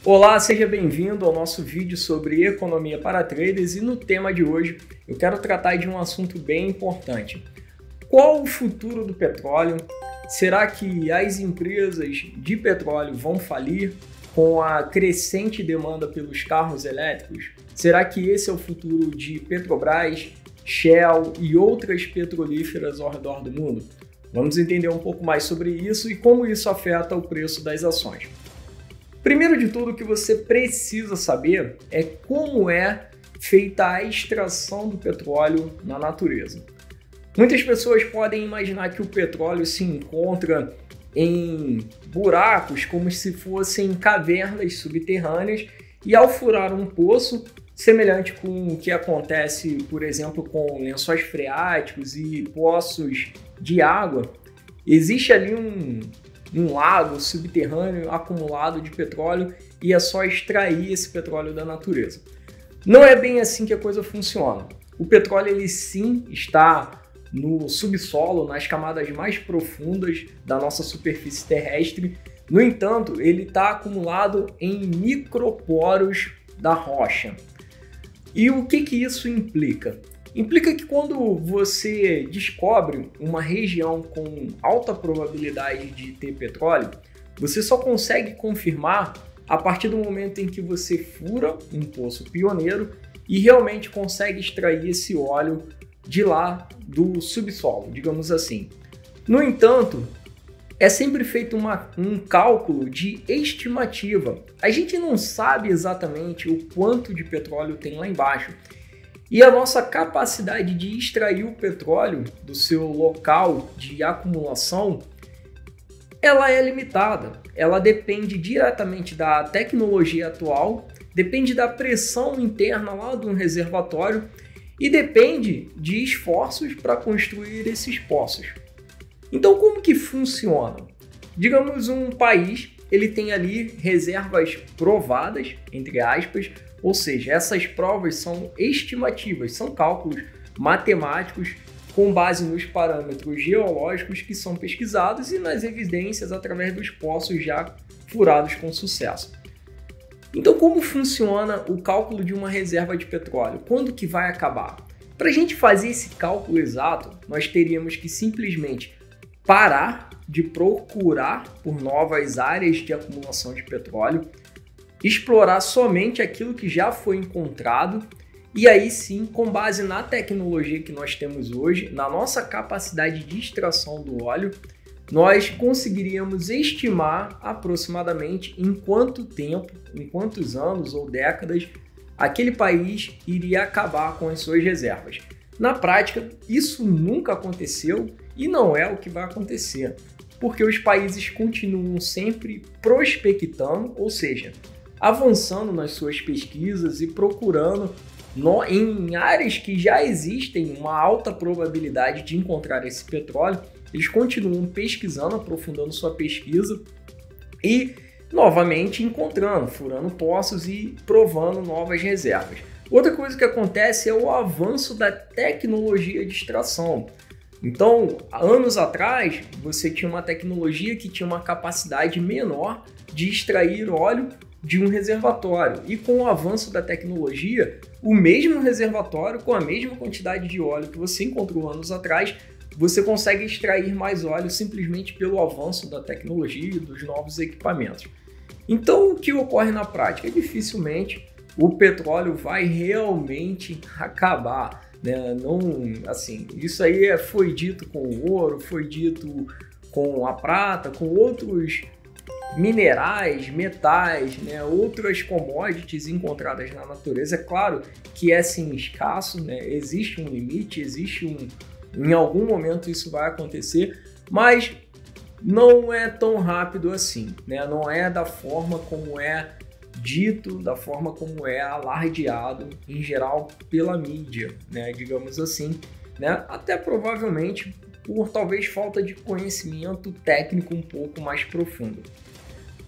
Olá, seja bem-vindo ao nosso vídeo sobre economia para traders e no tema de hoje eu quero tratar de um assunto bem importante. Qual o futuro do petróleo? Será que as empresas de petróleo vão falir com a crescente demanda pelos carros elétricos? Será que esse é o futuro de Petrobras, Shell e outras petrolíferas ao redor do mundo? Vamos entender um pouco mais sobre isso e como isso afeta o preço das ações. Primeiro de tudo, o que você precisa saber é como é feita a extração do petróleo na natureza. Muitas pessoas podem imaginar que o petróleo se encontra em buracos como se fossem cavernas subterrâneas e ao furar um poço, semelhante com o que acontece, por exemplo, com lençóis freáticos e poços de água, existe ali um lago subterrâneo acumulado de petróleo e é só extrair esse petróleo da natureza. Não é bem assim que a coisa funciona. O petróleo ele sim está no subsolo, nas camadas mais profundas da nossa superfície terrestre. No entanto, ele está acumulado em microporos da rocha. E o que isso implica? Implica que quando você descobre uma região com alta probabilidade de ter petróleo, você só consegue confirmar a partir do momento em que você fura um poço pioneiro e realmente consegue extrair esse óleo de lá do subsolo, digamos assim. No entanto, é sempre feito um cálculo de estimativa. A gente não sabe exatamente o quanto de petróleo tem lá embaixo. E a nossa capacidade de extrair o petróleo do seu local de acumulação, ela é limitada. Ela depende diretamente da tecnologia atual, depende da pressão interna lá do reservatório e depende de esforços para construir esses poços. Então, como que funciona? Digamos, um país, ele tem ali reservas provadas, entre aspas, ou seja, essas provas são estimativas, são cálculos matemáticos com base nos parâmetros geológicos que são pesquisados e nas evidências através dos poços já furados com sucesso. Então, como funciona o cálculo de uma reserva de petróleo? Quando que vai acabar? Para a gente fazer esse cálculo exato, nós teríamos que simplesmente parar de procurar por novas áreas de acumulação de petróleo, explorar somente aquilo que já foi encontrado e aí sim, com base na tecnologia que nós temos hoje, na nossa capacidade de extração do óleo, nós conseguiríamos estimar aproximadamente em quanto tempo, em quantos anos ou décadas, aquele país iria acabar com as suas reservas. Na prática, isso nunca aconteceu e não é o que vai acontecer, porque os países continuam sempre prospectando, ou seja, avançando nas suas pesquisas e procurando em áreas que já existem uma alta probabilidade de encontrar esse petróleo, eles continuam pesquisando, aprofundando sua pesquisa e, novamente, encontrando, furando poços e provando novas reservas. Outra coisa que acontece é o avanço da tecnologia de extração. Então, anos atrás, você tinha uma tecnologia que tinha uma capacidade menor de extrair óleo de um reservatório. E com o avanço da tecnologia, o mesmo reservatório, com a mesma quantidade de óleo que você encontrou anos atrás, você consegue extrair mais óleo simplesmente pelo avanço da tecnologia e dos novos equipamentos. Então, o que ocorre na prática? Dificilmente o petróleo vai realmente acabar, né? Não, assim, isso aí foi dito com o ouro, foi dito com a prata, com outros minerais, metais, né, outras commodities encontradas na natureza. É claro que é sim escasso, né, existe um limite, em algum momento isso vai acontecer, mas não é tão rápido assim, né, não é da forma como é dito, da forma como é alardeado em geral pela mídia, né, digamos assim, né, até provavelmente por talvez falta de conhecimento técnico um pouco mais profundo.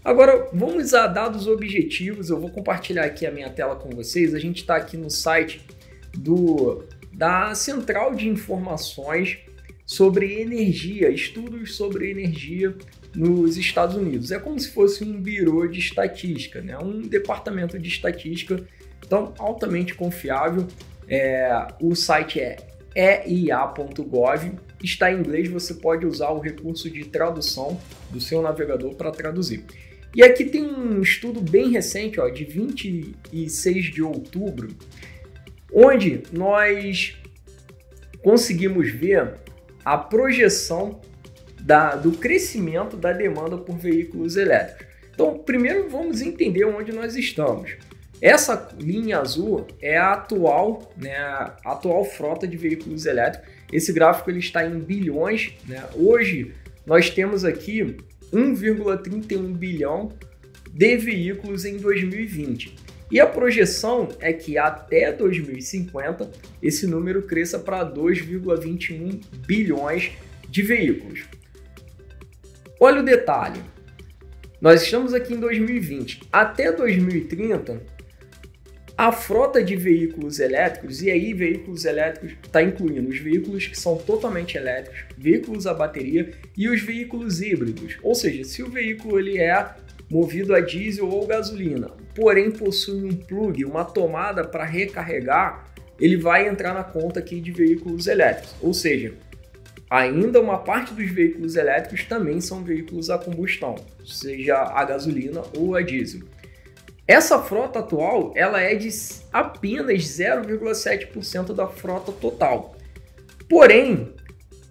Agora, vamos a dados objetivos. Eu vou compartilhar aqui a minha tela com vocês. A gente está aqui no site da Central de Informações sobre energia, estudos sobre energia nos Estados Unidos. É como se fosse um bureau de estatística, né? Um departamento de estatística, então altamente confiável. O site é eia.gov, está em inglês, você pode usar o recurso de tradução do seu navegador para traduzir. E aqui tem um estudo bem recente, de 26 de outubro, onde nós conseguimos ver a projeção do crescimento da demanda por veículos elétricos. Então, primeiro vamos entender onde nós estamos. Essa linha azul é a atual frota de veículos elétricos. Esse gráfico ele está em bilhões, né? Hoje nós temos aqui 1,31 bilhão de veículos em 2020. E a projeção é que até 2050 esse número cresça para 2,21 bilhões de veículos. Olha o detalhe, nós estamos aqui em 2020, até 2030 a frota de veículos elétricos, e aí veículos elétricos está incluindo os veículos que são totalmente elétricos, veículos a bateria e os veículos híbridos, ou seja, se o veículo ele é movido a diesel ou gasolina, porém possui um plug, uma tomada para recarregar, ele vai entrar na conta aqui de veículos elétricos, ou seja, ainda uma parte dos veículos elétricos também são veículos a combustão, seja a gasolina ou a diesel. Essa frota atual ela é de apenas 0,7% da frota total. Porém,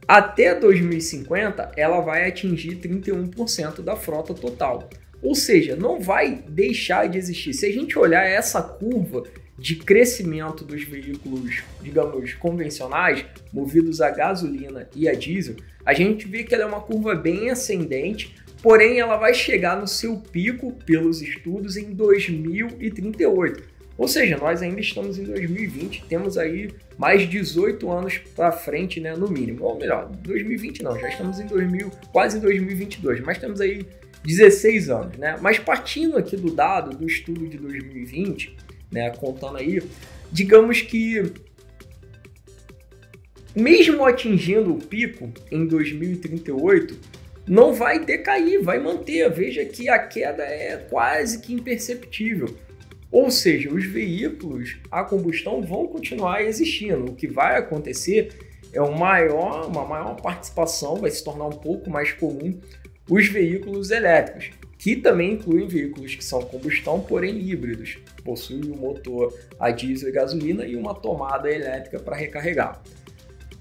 até 2050 ela vai atingir 31% da frota total. Ou seja, não vai deixar de existir. Se a gente olhar essa curva de crescimento dos veículos, digamos, convencionais, movidos a gasolina e a diesel, a gente vê que ela é uma curva bem ascendente, porém ela vai chegar no seu pico, pelos estudos, em 2038. Ou seja, nós ainda estamos em 2020, temos aí mais 18 anos para frente, né, no mínimo. Ou melhor, 2020 não, já estamos em quase 2022, mas temos aí 16 anos, né? Mas partindo aqui do dado do estudo de 2020, né, contando aí, digamos que mesmo atingindo o pico em 2038, não vai decair, vai manter. Veja que a queda é quase que imperceptível. Ou seja, os veículos a combustão vão continuar existindo. O que vai acontecer é uma maior participação, vai se tornar um pouco mais comum os veículos elétricos, que também incluem veículos que são combustão, porém híbridos. Possuem um motor a diesel e gasolina e uma tomada elétrica para recarregar.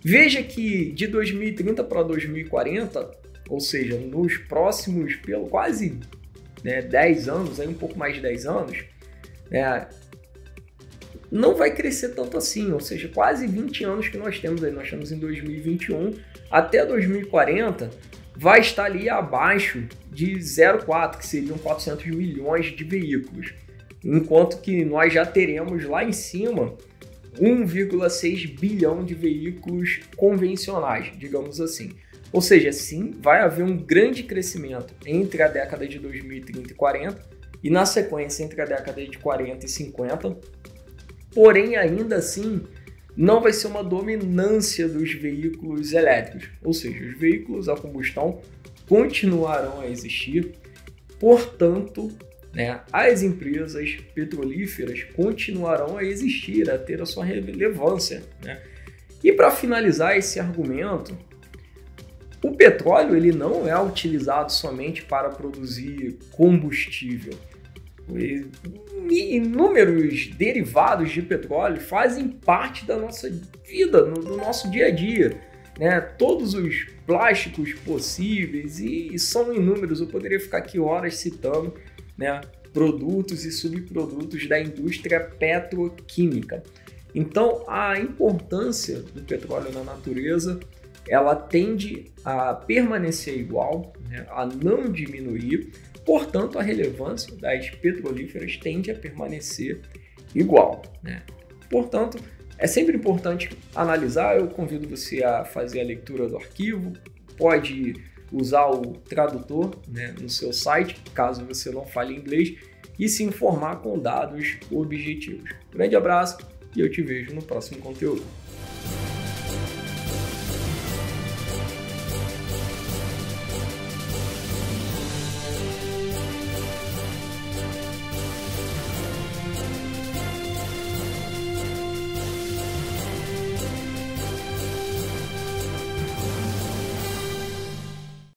Veja que de 2030 para 2040, ou seja, nos próximos quase 10 anos, aí um pouco mais de 10 anos, não vai crescer tanto assim, ou seja, quase 20 anos que nós temos aí, nós estamos em 2021, até 2040 vai estar ali abaixo de 0,4, que seriam 400 milhões de veículos, enquanto que nós já teremos lá em cima 1,6 bilhão de veículos convencionais, digamos assim. Ou seja, sim, vai haver um grande crescimento entre a década de 2030 e 40 e na sequência entre a década de 40 e 50, porém ainda assim não vai ser uma dominância dos veículos elétricos, ou seja, os veículos a combustão continuarão a existir, portanto, as empresas petrolíferas continuarão a existir, a ter a sua relevância. E para finalizar esse argumento, o petróleo ele não é utilizado somente para produzir combustível. Inúmeros derivados de petróleo fazem parte da nossa vida, do nosso dia a dia. Todos os plásticos possíveis, e são inúmeros, eu poderia ficar aqui horas citando produtos e subprodutos da indústria petroquímica. Então, a importância do petróleo na natureza ela tende a permanecer igual, a não diminuir, portanto, a relevância das petrolíferas tende a permanecer igual. Portanto, é sempre importante analisar. Eu convido você a fazer a leitura do arquivo, pode usar o tradutor no seu site, caso você não fale inglês, e se informar com dados objetivos. Grande abraço e eu te vejo no próximo conteúdo.